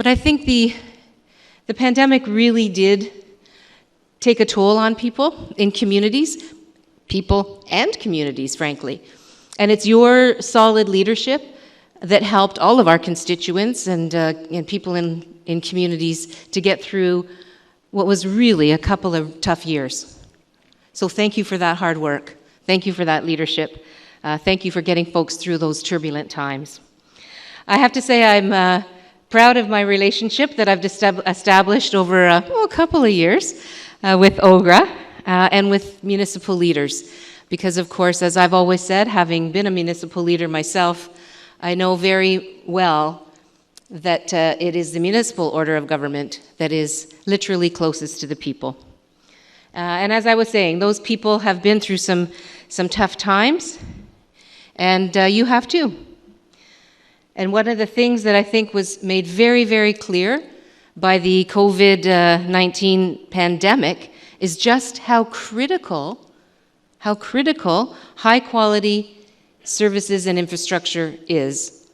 But I think the pandemic really did take a toll on people in communities, people and communities, frankly. And it's your solid leadership that helped all of our constituents and people in communities to get through what was really a couple of tough years. So thank you for that hard work. Thank you for that leadership. Thank you for getting folks through those turbulent times. I have to say I'm proud of my relationship that I've established over a couple of years with OGRA and with municipal leaders. Because of course, as I've always said, having been a municipal leader myself, I know very well that it is the municipal order of government that is literally closest to the people. And as I was saying, those people have been through some tough times, and you have too. And one of the things that I think was made very, very clear by the COVID-19 pandemic is just how critical high-quality services and infrastructure is.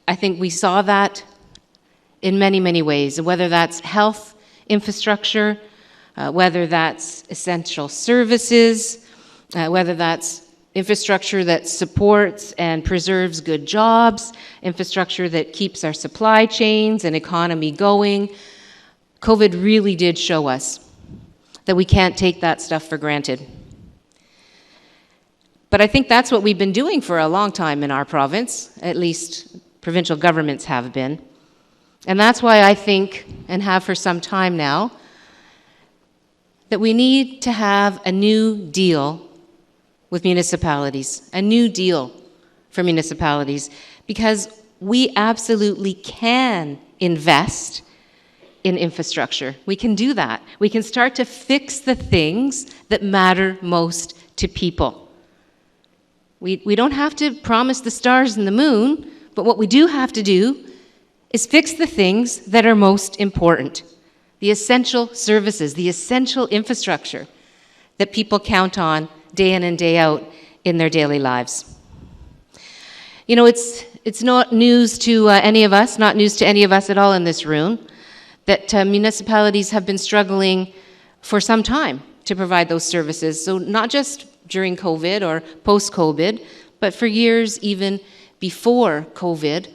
I think we saw that in many, many ways, whether that's health infrastructure, whether that's essential services, whether that's infrastructure that supports and preserves good jobs, infrastructure that keeps our supply chains and economy going. COVID really did show us that we can't take that stuff for granted. But I think that's what we've been doing for a long time in our province, at least provincial governments have been. And that's why I think, and have for some time now, that we need to have a new deal with municipalities, a new deal for municipalities, because we absolutely can invest in infrastructure. We can do that. We can start to fix the things that matter most to people. We don't have to promise the stars and the moon, but what we do have to do is fix the things that are most important. The essential services, the essential infrastructure that people count on day in and day out in their daily lives. You know, it's not news to any of us, not news to any of us at all in this room, that municipalities have been struggling for some time to provide those services. So not just during COVID or post-COVID, but for years even before COVID,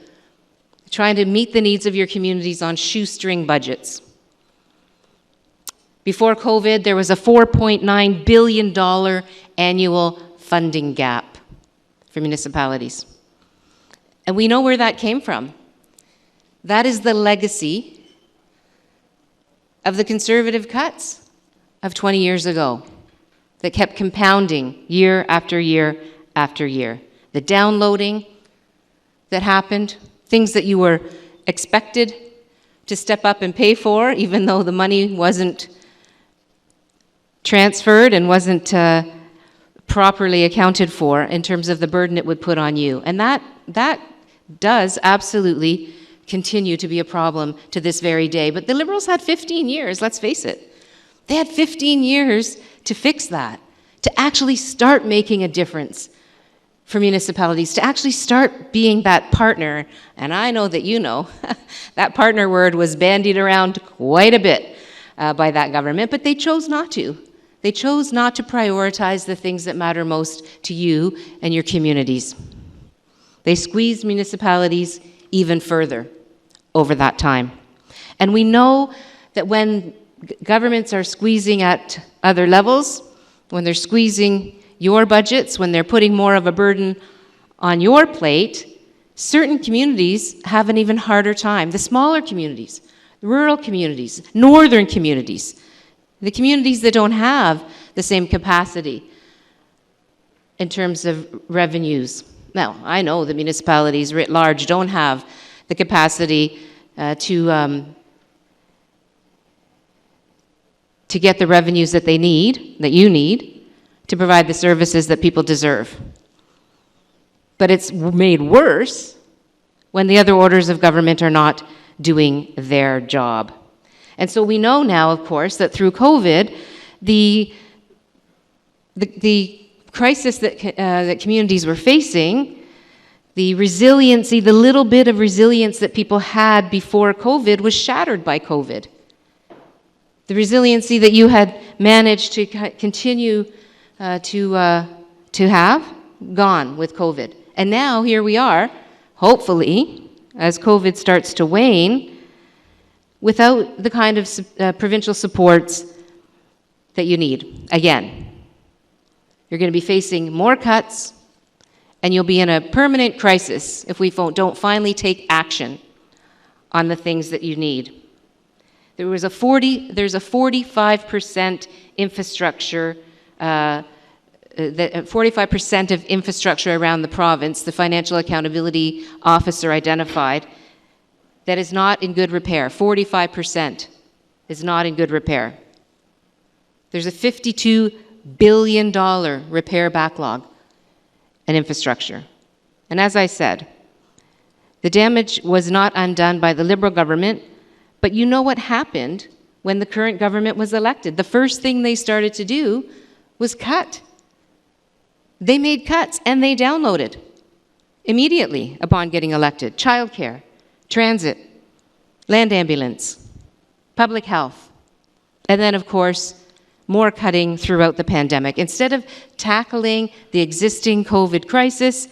trying to meet the needs of your communities on shoestring budgets. Before COVID, there was a $4.9 billion annual funding gap for municipalities. And we know where that came from. That is the legacy of the conservative cuts of 20 years ago that kept compounding year after year after year. The downloading that happened, things that you were expected to step up and pay for, even though the money wasn't transferred and wasn't properly accounted for in terms of the burden it would put on you. And that does absolutely continue to be a problem to this very day. But the Liberals had 15 years, let's face it. They had 15 years to fix that, to actually start making a difference for municipalities, to actually start being that partner. And I know that you know, that partner word was bandied around quite a bit by that government, but they chose not to. They chose not to prioritize the things that matter most to you and your communities. They squeezed municipalities even further over that time. And we know that when governments are squeezing at other levels, when they're squeezing your budgets, when they're putting more of a burden on your plate, certain communities have an even harder time. The smaller communities, rural communities, northern communities, the communities that don't have the same capacity in terms of revenues. Now, I know the municipalities writ large don't have the capacity to get the revenues that they need, that you need, to provide the services that people deserve. But it's made worse when the other orders of government are not doing their job. And so we know now, of course, that through COVID, the crisis that communities were facing, The resiliency, the little bit of resilience that people had before COVID was shattered by COVID. The resiliency that you had managed to continue to have, gone with COVID. And now here we are, hopefully, as COVID starts to wane, without the kind of provincial supports that you need. Again, you're going to be facing more cuts, and you'll be in a permanent crisis if we don't finally take action on the things that you need. There's a 45% infrastructure, 45% of infrastructure around the province, the Financial Accountability Officer identified, that is not in good repair. 45% is not in good repair. There's a $52 billion repair backlog in infrastructure. And as I said, the damage was not undone by the Liberal government, but you know what happened when the current government was elected. The first thing they started to do was cut. They made cuts, and they downloaded immediately upon getting elected. Childcare, transit, land ambulance, public health, and then, of course, more cutting throughout the pandemic. Instead of tackling the existing COVID crisis,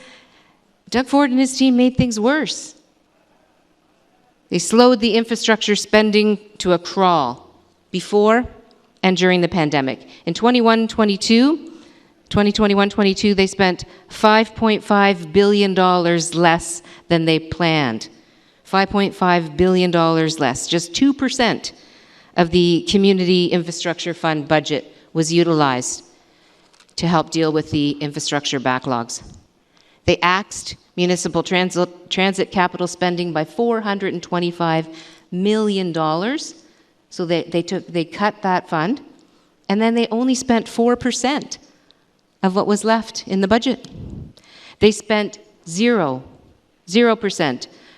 Doug Ford and his team made things worse. They slowed the infrastructure spending to a crawl before and during the pandemic. In 2021-22, they spent $5.5 billion less than they planned. $5.5 billion less. Just 2% of the Community Infrastructure Fund budget was utilized to help deal with the infrastructure backlogs. They axed municipal transit capital spending by $425 million. So they cut that fund, and then they only spent 4% of what was left in the budget. They spent 0%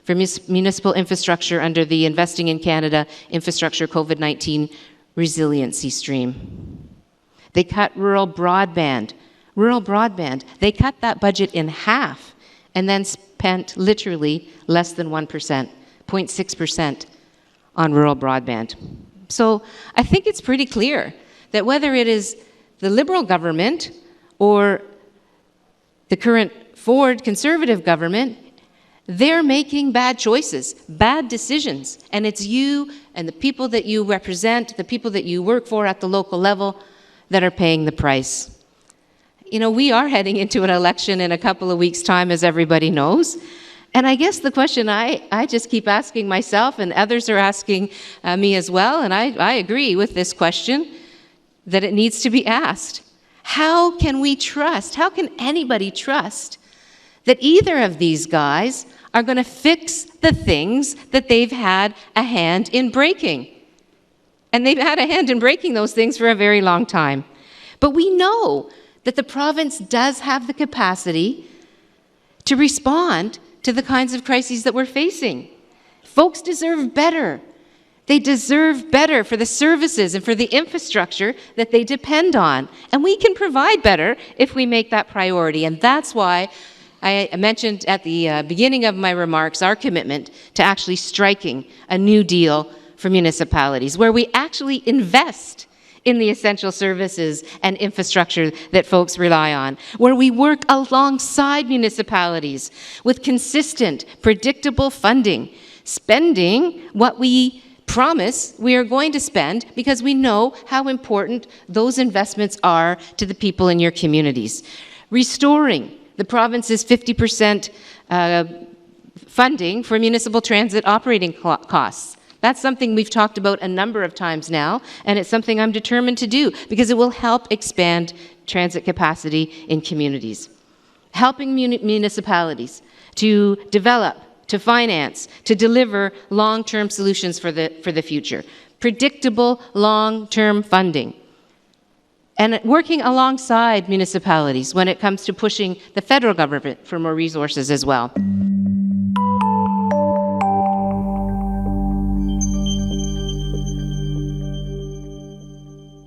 for municipal infrastructure under the Investing in Canada Infrastructure COVID-19 Resiliency Stream. They cut rural broadband. They cut that budget in half and then spent literally less than 1%, 0.6% on rural broadband. So I think it's pretty clear that whether it is the Liberal government or the current Ford Conservative government, they're making bad choices, bad decisions, and it's you and the people that you represent, the people that you work for at the local level, that are paying the price. You know, we are heading into an election in a couple of weeks' time, as everybody knows, and I guess the question I just keep asking myself, and others are asking me as well, and I agree with this question, that it needs to be asked. How can we trust, how can anybody trust that either of these guys are going to fix the things that they've had a hand in breaking? And they've had a hand in breaking those things for a very long time. But we know that the province does have the capacity to respond to the kinds of crises that we're facing. Folks deserve better. They deserve better for the services and for the infrastructure that they depend on. And we can provide better if we make that priority. And that's why I mentioned at the beginning of my remarks our commitment to actually striking a new deal for municipalities, where we actually invest in the essential services and infrastructure that folks rely on, where we work alongside municipalities with consistent, predictable funding, spending what we promise we are going to spend because we know how important those investments are to the people in your communities. Restoring the province's 50% funding for municipal transit operating costs. That's something we've talked about a number of times now, and it's something I'm determined to do because it will help expand transit capacity in communities. Helping municipalities to develop, to finance, to deliver long-term solutions for the future. Predictable long-term funding. And working alongside municipalities when it comes to pushing the federal government for more resources as well.